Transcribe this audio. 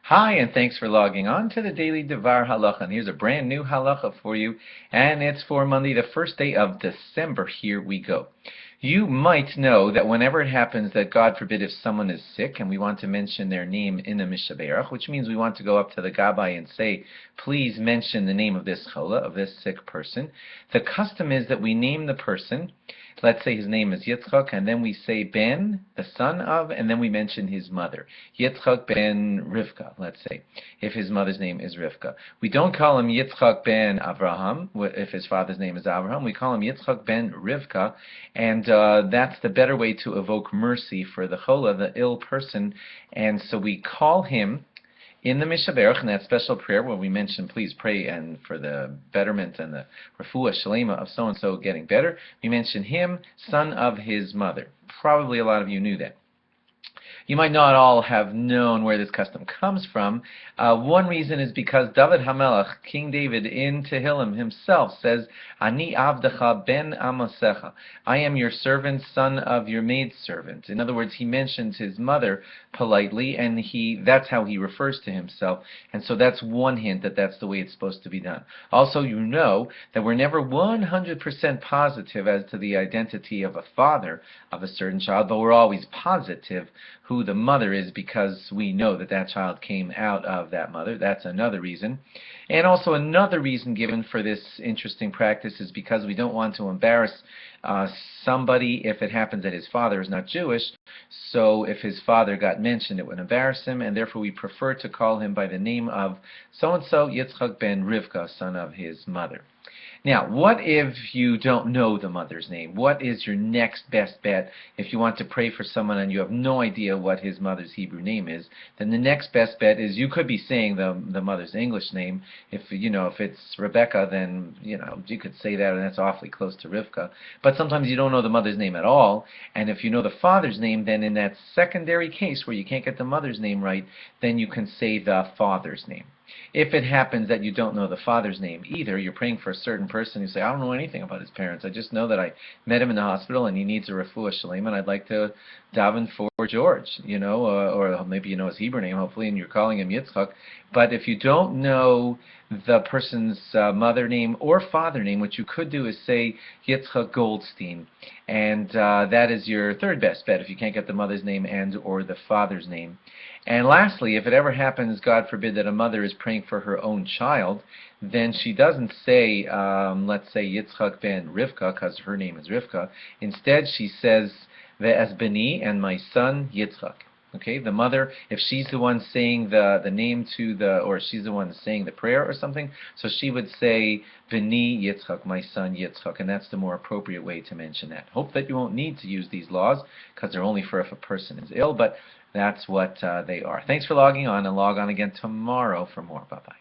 Hi, and thanks for logging on to the Daily DVAR Halacha. And here's a brand new halacha for you, and it's for Monday, the first day of December. Here we go. You might know that whenever it happens that, God forbid, if someone is sick and we want to mention their name in a mishaberach, which means we want to go up to the gabbai and say, please mention the name of this chola, of this sick person, the custom is that we name the person. Let's say his name is Yitzchak, and then we say Ben, the son of, and then we mention his mother. Yitzchak ben Rivka, let's say, if his mother's name is Rivka. We don't call him Yitzchak ben Avraham, if his father's name is Avraham. We call him Yitzchak ben Rivka, and that's the better way to evoke mercy for the chola, the ill person, and so we call him in the Mishaberach, in that special prayer where we mention, please pray and for the betterment and the refuah shalema of so-and-so getting better, we mention him, son of his mother. Probably a lot of you knew that. You might not all have known where this custom comes from. One reason is because David HaMelech, King David, in Tehillim himself says, Ani avdecha ben amasecha. I am your servant, son of your maidservant. In other words, he mentions his mother politely, and that's how he refers to himself. And so that's one hint that that's the way it's supposed to be done. Also, you know that we're never 100% positive as to the identity of a father of a certain child, but we're always positive who the mother is because we know that that child came out of that mother. That's another reason. And also another reason given for this interesting practice is because we don't want to embarrass somebody if it happens that his father is not Jewish. So if his father got mentioned, it would embarrass him, and therefore we prefer to call him by the name of so-and-so, Yitzchak ben Rivka, son of his mother. Now, what if you don't know the mother's name? What is your next best bet if you want to pray for someone and you have no idea what his mother's Hebrew name is? Then the next best bet is you could be saying the mother's English name. If it's Rebecca, then you could say that, and that's awfully close to Rivka. But sometimes you don't know the mother's name at all, and if you know the father's name, then in that secondary case where you can't get the mother's name right, then you can say the father's name. If it happens that you don't know the father's name either, you're praying for a certain person, you say, I don't know anything about his parents, I just know that I met him in the hospital and he needs a refuah shalem, and I'd like to daven for George, or maybe you know his Hebrew name, hopefully, and you're calling him Yitzchak. But if you don't know the person's mother name or father name, what you could do is say Yitzchak Goldstein, and that is your third best bet if you can't get the mother's name and or the father's name. And lastly, if it ever happens, God forbid, that a mother is praying for her own child, then she doesn't say, let's say, Yitzchak ben Rivka, because her name is Rivka. Instead, she says, Ve'ez beni, and my son Yitzchak. Okay, the mother, if she's the one saying the name or she's the one saying the prayer or something, so she would say, Beni Yitzchak, my son Yitzchak, and that's the more appropriate way to mention that. Hope that you won't need to use these laws, because they're only for if a person is ill, but that's what they are. Thanks for logging on, and log on again tomorrow for more. Bye-bye.